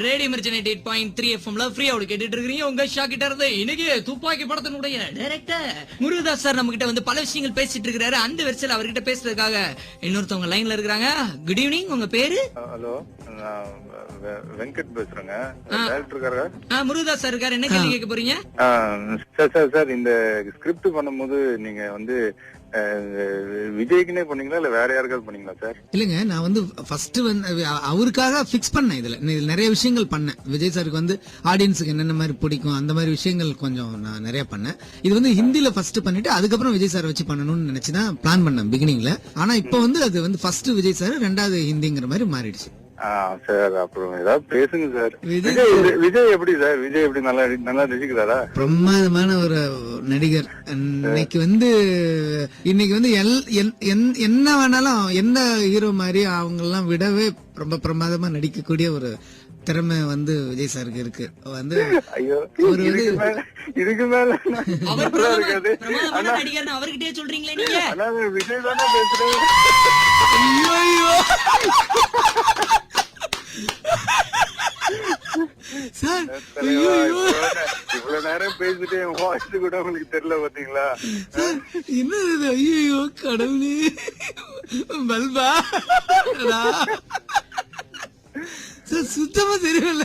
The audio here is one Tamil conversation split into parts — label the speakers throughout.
Speaker 1: ரேடியோ மிர்ச்சி 98.3 எஃப்எம்ல ஃப்ரீயா கேட்டுட்டு இருக்கீங்க. உங்க ஷா கிட்ட இருந்து இன்னைக்கு துப்பாக்கி படத்தினுடைய டைரக்டர் முருகதாஸ் சார் நம்ம கிட்ட வந்து பல விஷயங்கள் பேசிட்டு இருக்காரு. அந்த வரிசையில அவர்கிட்ட பேசுறதுக்காக இன்னொருத்தவங்க லைன்ல இருக்காங்க. குட் ஈவினிங், உங்க பேரு?
Speaker 2: ஹலோ, வெங்கட் பேசுறேங்க. டைரக்டர் இருக்காரு.
Speaker 1: முருகதாஸ் சார் இருக்காரு. என்ன கேள்வி கேட்க போறீங்க?
Speaker 2: சார் இந்த ஸ்கிரிப்ட் பண்ணும்போது நீங்க வந்து விஜய்க்குனே பண்ணீங்களா இல்ல வேற யாருக்காவது பண்ணீங்களா சார்?
Speaker 3: இல்லங்க, நான் வந்து ஃபர்ஸ்ட் வந்து அவருக்காக பிக்ஸ் பண்ணேன். இதுல நிறைய விஷயங்கள் பண்ணேன். விஜய் சாருக்கு வந்து ஆடியன்ஸுக்கு என்னென்ன மாதிரி பிடிக்கும் அந்த மாதிரி விஷயங்கள் கொஞ்சம் நான் நிறைய பண்ணேன். இது வந்து ஹிந்தில ஃபர்ஸ்ட் பண்ணிட்டு அதுக்கப்புறம் விஜய் சார் வச்சு பண்ணணும்னு நினைச்சுதான் பிளான் பண்ணேன் பிகினிங்ல. ஆனா இப்ப வந்து அது வந்து ஃபர்ஸ்ட் விஜய் சார், ரெண்டாவது ஹிந்திங்கிற மாதிரி மாறிடுச்சு.
Speaker 2: சார் அப்புறம் ஏதாவது பேசுங்க சார். விஜய் எப்படி சார்? விஜய் எப்படி நல்லா ரசிக்கிறாரா?
Speaker 3: பிரமாதமான ஒரு நடிகர். இன்னைக்கு வந்து என்ன வேணாலும் எந்த ஹீரோ மாதிரி அவங்க எல்லாம் விடவே ரொம்ப பிரமாதமா நடிக்கக்கூடிய ஒரு திறமை வந்து விஜய் சாருக்கு இருக்கு. வந்து
Speaker 2: இதுக்கு மேல
Speaker 1: அவர்கிட்டயே சொல்றீங்களே நீங்க?
Speaker 2: விஜய் தானே பேசுறேன்.
Speaker 3: சார்
Speaker 2: இவ்வளவு நேரம் பேசிட்டு என் வாய்ஸ் கூட உங்களுக்கு தெரியல பாத்தீங்களா?
Speaker 3: என்ன? ஐயோ கடவுளே, பல்பா சார் சுத்தமா தெரியல.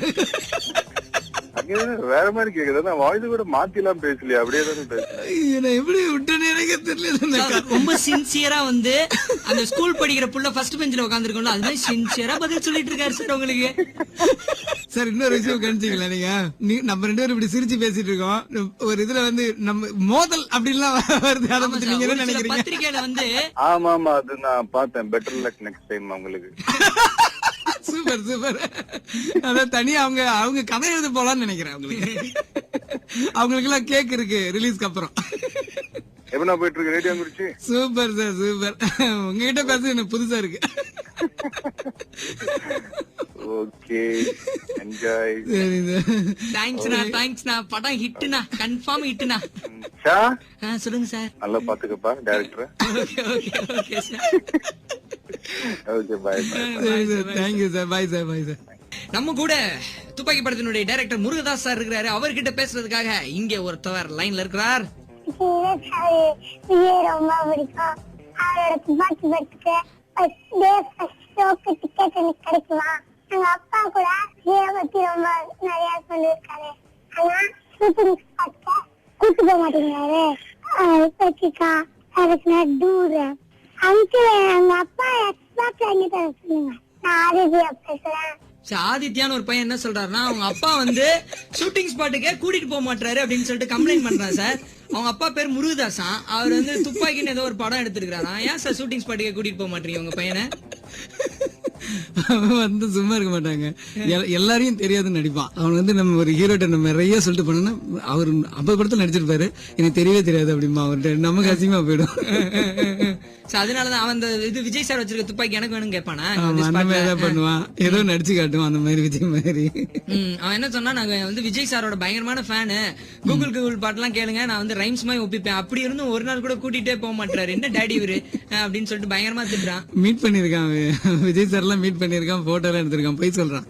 Speaker 2: வேற மாதிரி கேக்குது. வாய்ஸ் கூட மாத்தி எல்லாம் பேசலையா? அப்படியே தானே பேசுறேன்.
Speaker 3: எப்படி விட்டேன்னு எனக்கு தெரியல.
Speaker 1: ரொம்ப சின்சியரா வந்து அந்த ஸ்கூல் படிக்கிற புள்ள ஃபர்ஸ்ட் பெஞ்சில உட்காந்துருக்கோம்ல, அது மாதிரி சின்சியரா பதில் சொல்லிட்டு இருக்காரு சார் உங்களுக்கு.
Speaker 3: சார் இன்னொரு விஷயம் கணிச்சிங்களா? நீங்க நம்ம ரெண்டு பேரும் இப்படி சிரிச்சு பேசிட்டு இருக்கோம். ஒரு இதுல வந்து நம்ம மோதல் அப்படின்லாம் வருது. அதை பத்தி நீங்க என்ன நினைக்கிறீங்க?
Speaker 1: பத்திரிகையில வந்து
Speaker 2: ஆமா அது நான் பார்த்தேன். பெட்டர் லக் நெக்ஸ்ட் டைம் உங்களுக்கு.
Speaker 3: Super super. அதான் தனியா அவங்க கதை எழுத போலான்னு நினைக்கிறேன். அவங்களுக்கு எல்லாம் கேக் இருக்கு ரிலீஸ்க்கு அப்புறம்.
Speaker 2: எப்படின்னா போயிட்டு இருக்கு radio Mirchi?
Speaker 3: Super sir super. உங்ககிட்ட பேச எனக்கு புதுசா இருக்கு.
Speaker 2: Okay, enjoy.
Speaker 3: சரி சார்,
Speaker 1: தேங்க்ஸ்ண்ணா. படம் ஹிட்னா, கன்ஃபார்ம் ஹிட்னா. சொல்லுங்க சார்.
Speaker 2: நல்லா பாத்துக்கப்பா director.
Speaker 1: Okay sir.
Speaker 2: Okay, bye bye.
Speaker 3: Thank you sir. Bye sir. Bye sir.
Speaker 1: நம்ம கூட துப்பாக்கி படத்தினுடைய டைரக்டர் முருகதாஸ் சார் இருக்கிறாரு. அவர்கிட்ட பேசுறதுக்காக இங்க ஒருத்தவர் லைன்ல இருக்கிறார்.
Speaker 4: ரொம்ப பிடிக்கும். அவரோட துப்பாக்கி படத்துக்கு ஃபர்ஸ்ட் டே ஃபர்ஸ்ட் ஷோக்கு டிக்கெட் எனக்கு கிடைக்குமா? எங்க அப்பா கூட ஹீரோ பத்தி ரொம்ப நிறைய சொல்லியிருக்காரு. ஆனா ஷூட்டிங் ஸ்பாட்ல கூட்டு போக மாட்டேங்கிறாரு. பச்சிக்கா அதுக்கு டூர் அங்கிள் எங்க அப்பா எக்ஸ்பாக்ட் வாங்கி தர சொல்லுங்க. நான் ஆதித்யா பேசுறேன்.
Speaker 1: ஆதித்யான்னு ஒரு பையன் என்ன சொல்றாருன்னா, அவங்க அப்பா வந்து ஷூட்டிங் ஸ்பாட்டுக்கே கூட்டிட்டு போக மாட்டாரு அப்படின்னு சொல்லிட்டு கம்ப்ளைண்ட் பண்றாரு சார். அவங்க அப்பா பேர் முருகதாசா. அவர் வந்து துப்பாக்கின்னு ஏதோ ஒரு படம் எடுத்திருக்காரா. ஏன் சார் ஷூட்டிங் ஸ்பாட்டுக்கே கூட்டிட்டு போக மாட்டீங்க உங்க பையனை?
Speaker 3: வந்து சும்மா இருக்க மாட்டாங்க. எல்லாரையும் தெரியாதுன்னு நடிப்பான். அவன் வந்து நம்ம ஒரு ஹீரோட்ட நம்ம நிறைய சொல்லிட்டு போனோம்னா அவர் 50 படத்துல நடிச்சிருப்பாரு, எனக்கு தெரியவே தெரியாது அப்படிமா. அவர்கிட்ட நமக்கு அசிங்கமா போயிடும்.
Speaker 1: அதனாலதான் அவன் இது விஜய் சார் வச்சிருக்க துப்பாக்கி எனக்கு வேணும் கேட்பானா.
Speaker 3: பண்ணுவான், ஏதோ நடிச்சு காட்டுவான் அந்த மாதிரி விஜய் மாதிரி.
Speaker 1: அவன் என்ன சொன்னா, நாங்க வந்து விஜய் சாரோட பயங்கரமான ஃபேனு, கூகுள் பாட்டுலாம் கேளுங்க, நான் வந்து ரைம்ஸ் மாதிரி ஒப்பிப்பேன். அப்படி இருந்தும் ஒரு நாள் கூட கூட்டிட்டே போக மாட்டாரு. என்ன டாடி இவரு அப்படின்னு சொல்லிட்டு பயங்கரமா திட்டுறான்.
Speaker 3: மீட் பண்ணிருக்கான் விஜய் சார் எல்லாம், மீட் பண்ணிருக்கான், போட்டோ எல்லாம் எடுத்திருக்கான், போய் சொல்றான்.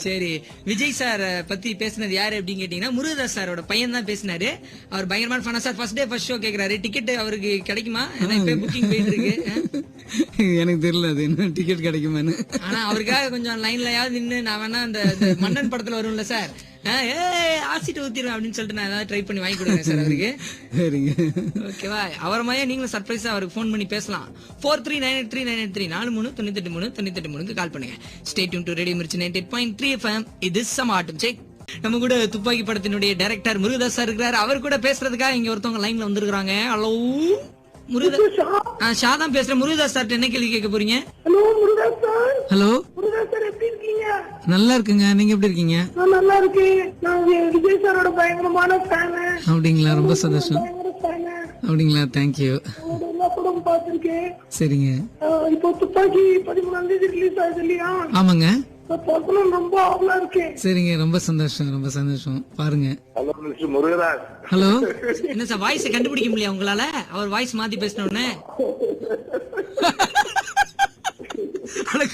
Speaker 1: சரி, விஜய் சார் பத்தி பேசினது யாரு அப்படின்னு கேட்டீங்கன்னா முருகதாஸ் சாரோட பையன் தான் பேசினாரு. அவர் பயங்கரமான ஃபேனா sir. First day first show கேக்குறாரு. டிக்கெட் அவருக்கு கிடைக்குமா? புக்கிங் போயிட்டு இருக்கு.
Speaker 3: எனக்கு தெரியல அது என்ன டிக்கெட் கிடைக்குமான்னு.
Speaker 1: ஆனா அவருக்காக கொஞ்சம் லைன்லயாவது நின்னு நான் வேணா அந்த மன்னன் படத்துல வரும்ல சார், ஆசிட்டு ஊத்திடுவேன் அப்படின்னு சொல்லிட்டு நான் ஏதாவது ட்ரை பண்ணி வாங்கி கொடுங்க சார் அவருக்கு.
Speaker 3: சரிங்க,
Speaker 1: ஓகேவா? அவர் மாதிரி நீங்களும் சர்ப்ரைஸா அவருக்கு ஃபோன் பண்ணி பேசலாம். 43983983 43983983 கால் பண்ணுங்க. Stay tune to radio Mirchi 98.3 FM. இது சமாட்டும் செக். நம்ம கூட துப்பாக்கி படத்தினுடைய டைரக்டர் முருகதாஸ் சார் இருக்கிறாரு. அவர் கூட பேசுறதுக்காக இங்க ஒருத்தவங்க லைன்ல வந்திருக்காங்க. ஹலோ ஷா தான் பேசுறேன். முருகதாஸ் சார் என்ன கேள்வி கேட்க போறீங்க?
Speaker 4: Hello Murugadoss sir.
Speaker 3: Hello
Speaker 4: Murugadoss sir, எப்படி இருக்கீங்க?
Speaker 3: நல்லா இருக்குங்க, நீங்க எப்படி இருக்கீங்க?
Speaker 4: நான் நல்லா இருக்கேன். நான் விஜய் சாரோட பயங்கரமான ஃபேன்.
Speaker 3: அப்படிங்களா? ரொம்ப சந்தோஷம். அப்படிங்களா? தேங்க்யூ.
Speaker 4: எல்லா படம் பார்த்திருக்கேன்.
Speaker 3: சரிங்க.
Speaker 4: இப்போ துப்பாக்கி 13ஆம் தேதி ரிலீஸ் ஆகுது இல்லையா?
Speaker 3: ஆமாங்க.
Speaker 4: ரொம்ப ஆவலா இருக்கேன்.
Speaker 3: சரிங்க, ரொம்ப சந்தோஷம். ரொம்ப சந்தோஷம். பாருங்க.
Speaker 2: Hello mister Murugadoss.
Speaker 3: ஹலோ.
Speaker 1: என்ன சார் வாய்ஸ் கண்டுபிடிக்க முடியல உங்களால? அவர் வாய்ஸ் மாத்தி பேசினோடனே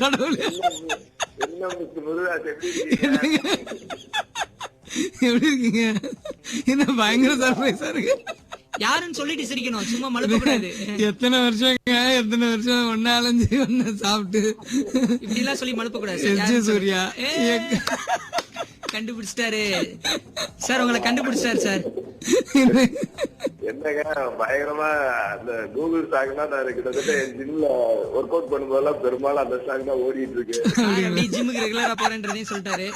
Speaker 3: கடவுளே.
Speaker 2: என்ன மிஸ்டர் முருகதாஸ் எப்படி இருக்கீங்க?
Speaker 3: எப்படி இருக்கீங்க? என்ன பயங்கர சர்ப்ரைஸா இருக்கு.
Speaker 1: யாருன்னு சொல்லிட்டு சிரிக்கணும், சும்மா மழுப்ப கூடாது.
Speaker 3: எத்தனை வருஷம் ஒன்னா அலைஞ்சு ஒன்னா சாப்பிட்டு
Speaker 1: இப்படி எல்லாம் சொல்லி மழுப்ப கூடாது.
Speaker 3: எஸ் ஜே சூர்யா
Speaker 1: கண்டுபிடிச்சிட்டாரு சார், உங்களை கண்டுபிடிச்சிட்டாரு சார்.
Speaker 2: என்னங்க பயங்கரமா அந்த கூகுள் சாங் தான் நான் கிட்டத்தட்ட என் ஜிம்ல ஒர்க் அவுட் பண்ணும்போதெல்லாம் பெரும்பாலும் அந்த சாங் தான் ஓடிட்டு இருக்கு.
Speaker 1: அப்படியே ஜிம்முக்கு ரெகுலரா போறேன்றதையும் சொல்லிட்டாரு.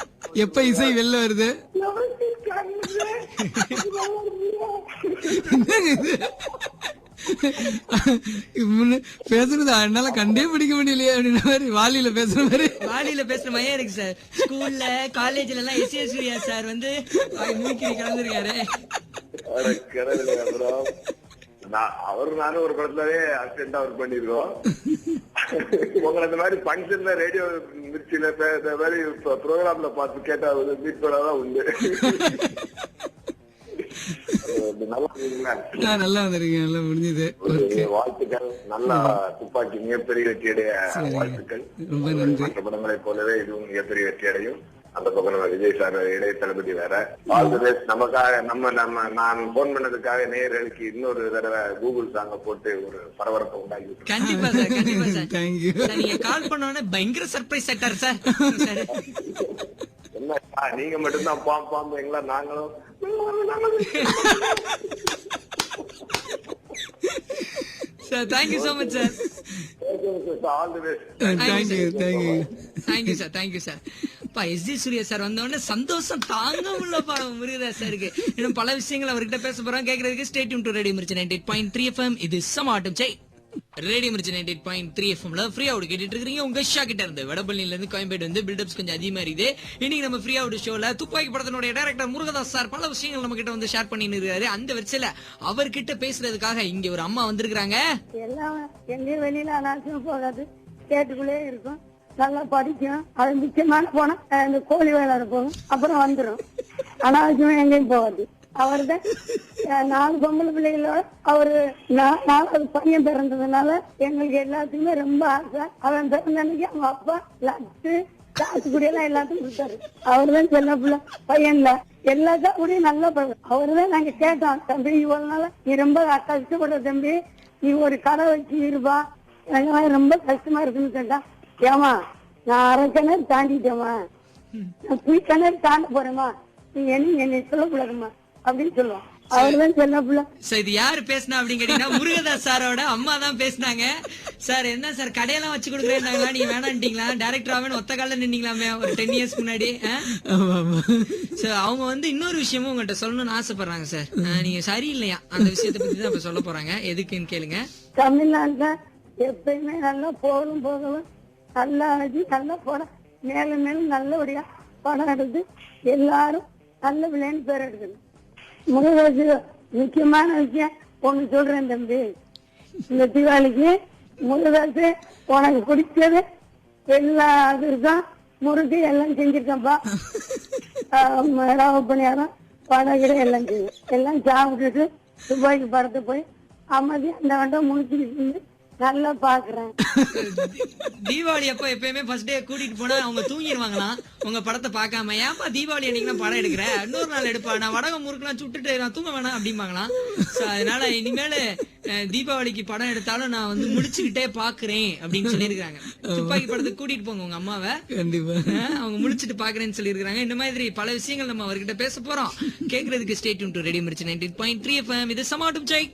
Speaker 3: எப்ப இசை வெளில வருது? பேசுறது என்னால கண்டே பிடிக்க முடியலையே அப்படின்ற மாதிரி வாலியில பேசுற மாதிரி.
Speaker 1: வாலியில பேசுற மாதிரியே இருக்கு சார். ஸ்கூல்ல காலேஜ்ல எல்லாம் எஸ் எஸ் சூர்யா சார் வந்து மூக்கிரி கலந்துருக்காரு.
Speaker 2: அவரு நானும் ஒரு படத்துலவே அசிஸ்டண்டா ஒர்க் பண்ணிருக்கோம். உங்களை இந்த மாதிரி பங்கன்ல ரேடியோ மிர்ச்சியில இந்த மாதிரி ப்ரோக்ராம்ல பார்த்து கேட்டா மீட் பண்ணாதான் உண்டு.
Speaker 3: நல்லா வந்திருக்கீங்க, நல்லா முடிஞ்சது.
Speaker 2: வாழ்த்துக்கள். நல்லா துப்பாக்கி மிகப்பெரிய வெற்றியடைய வாழ்த்துக்கள்.
Speaker 3: ரொம்ப நன்றி.
Speaker 2: மற்ற படங்களை போலவே இதுவும் மிகப்பெரிய வெற்றி அடையும். அந்த பக்கம் நம்ம விஜய் சார் இளைய தளபதி வேற. நமக்காக நான் போன் பண்ணதுக்காக நேயர்களுக்கு இன்னொரு தடவை கூகுள் சாங்க போட்டு ஒரு பரபரப்பை உண்டாக்கி.
Speaker 1: கண்டிப்பா சார், கண்டிப்பா சார்.
Speaker 3: தேங்க்யூ.
Speaker 1: நீங்க கால் பண்ணோன்னே பயங்கர சர்ப்ரைஸ் செட்டார் சார்.
Speaker 2: என்ன நீங்க மட்டும்தான் பாம்புங்களா? நாங்களும்
Speaker 1: sir. Thank you so much sir.
Speaker 2: All the best.
Speaker 1: Thank you sir, thank you sir. பா எஸ் ஜே சூர்யா சார் வந்த உடனே சந்தோஷம் தாங்க முடியலப்பா முருகதாஸ் சாருக்கு. இன்னும் பல விஷயங்கள் அவர்கிட்ட பேச போறோம். கேட்கறதுக்கு stay tune to radio Mirchi 98.3 FM. இது சமாட்டம் செய். ரேடியோ மிர்ச்சி 98.3 FMல ஃப்ரீ அவுட் கேட்டுட்டு இருக்கீங்க. உங்க ஷா கிட்ட இருந்து வடபழனில இருந்து கோயம்பேடு வந்து பில்டப்ஸ் கொஞ்சம் அதிகமா இருக்குது. இன்னைக்கு நம்ம ஃப்ரீ அவுட் ஷோல துப்பாக்கி படத்தினுடைய டைரக்டர் முருகதாஸ் சார் பல விஷயங்கள் நம்ம கிட்ட வந்து ஷேர் பண்ணிட்டு இருக்காரு. அந்த வரிசையில அவர்கிட்ட பேசுறதுக்காக இங்க ஒரு அம்மா வந்திருக்காங்க.
Speaker 5: எல்லாம் எங்கேயும் வெளியில அனாவசியம் போகாது, கேட்டுக்குள்ளே இருக்கும், நல்லா படிக்கும். அது முக்கியமான போனா இந்த கோழி வேலை போகும், அப்புறம் வந்துடும். அனாவசியம் எங்கேயும் போகாது. அவர்தான் 4 பொம்பளை பிள்ளைகளோட அவரு 4வது பையன் பிறந்ததுனால எங்களுக்கு எல்லாத்துக்குமே ரொம்ப ஆசை. அவன் பிறந்த அன்னைக்கு அவங்க அப்பா லட்டு காசு குடியெல்லாம் எல்லாத்துக்கும் கொடுத்தாரு. அவருதான் செல்ல பிள்ளை பையன்ல எல்லாத்தையும் கூட நல்லா பழகும். அவருதான் நாங்க கேட்டோம், தம்பி இவ்வளவு நாள நீ ரொம்ப கஷ்டப்படுற தம்பி, நீ ஒரு கடை வச்சு இருப்பா, எனக்கு ரொம்ப கஷ்டமா இருக்குன்னு கேட்டா, ஏமா நான் 1/2 கிணறு தாண்டிட்டேமா, நான் புய் கிணறு தாண்ட போறேமா, நீ என்னை சொல்லக்கூடாதுமா அப்படின்னு சொல்லுவான். அவர்தான் செல்ல பிள்ளை.
Speaker 1: இது யாரு பேசினா அப்படின்னு கேட்டீங்கன்னா முருகதாஸ் சாரோட அம்மா தான் பேசினாங்க. சார் என்ன சார் கடையெல்லாம் வச்சு கொடுக்குறேன்னாங்களா, நீங்க வேணான்ட்டீங்களா, டைரக்டராவே ஒத்த கால நின்னீங்களாமே ஒரு 10 years முன்னாடி. அவங்க வந்து இன்னொரு விஷயமும் உங்கள்கிட்ட சொல்லணும்னு ஆசைப்படுறாங்க சார். நீங்க சரியில்லையா அந்த விஷயத்த பத்தி தான் இப்ப சொல்ல போறாங்க. எதுக்குன்னு கேளுங்க.
Speaker 5: தமிழ்நாட்டுல எப்பயுமே நல்லா போகவும் நல்லா அழகி நல்லா படம் மேலும் மேலும் நல்லபடியா படம் எடுத்து எல்லாரும் நல்ல விளையாண்டு பேர் எடுக்கணும். முருகதாஸ் முக்கியமான விஷயம் ஒண்ணு சொல்றேன் தம்பி, இந்த தீபாவளிக்கு முருகதாஸ் உனக்கு பிடிச்சது எல்லா இதுதான் முருகு எல்லாம் செஞ்சிருக்கேன்ப்பா. பணியாரம் படகிட எல்லாம் செய்யும், எல்லாம் சாப்பிட்டுட்டு துபாய்க்கு படத்தை போய் அமைதி அந்த வண்டம் முடிச்சுக்கிட்டு நல்லா பாக்குறேன்.
Speaker 1: தீபாவளி அப்ப எப்பயுமே ஃபர்ஸ்ட் டே கூட்டிட்டு போனா அவங்க தூங்கிடுவாங்களாம் உங்க படத்தை பாக்காம. ஏப்பா தீபாவளி அன்னைக்கு படம் எடுக்கிற, இன்னொரு நாள் எடுப்பா, நான் வடகம் முறுக்கெல்லாம் சுட்டுட்டு நான் தூங்க வேணாம் அப்படிம்பாங்களாம். அதனால இனிமேல தீபாவளிக்கு படம் எடுத்தாலும் நான் வந்து முடிச்சுக்கிட்டே பாக்குறேன் அப்படின்னு சொல்லியிருக்காங்க. துப்பாக்கி படத்துக்கு கூட்டிட்டு போங்க உங்க அம்மாவை, கண்டிப்பா அவங்க முடிச்சுட்டு பாக்குறேன்னு சொல்லியிருக்காங்க. இந்த மாதிரி பல விஷயங்கள் நம்ம அவர்கிட்ட பேச போறோம். கேட்கறதுக்கு stay tune to radio Mirchi 98.3 FM. இது சமாட்டம் ஜெய்.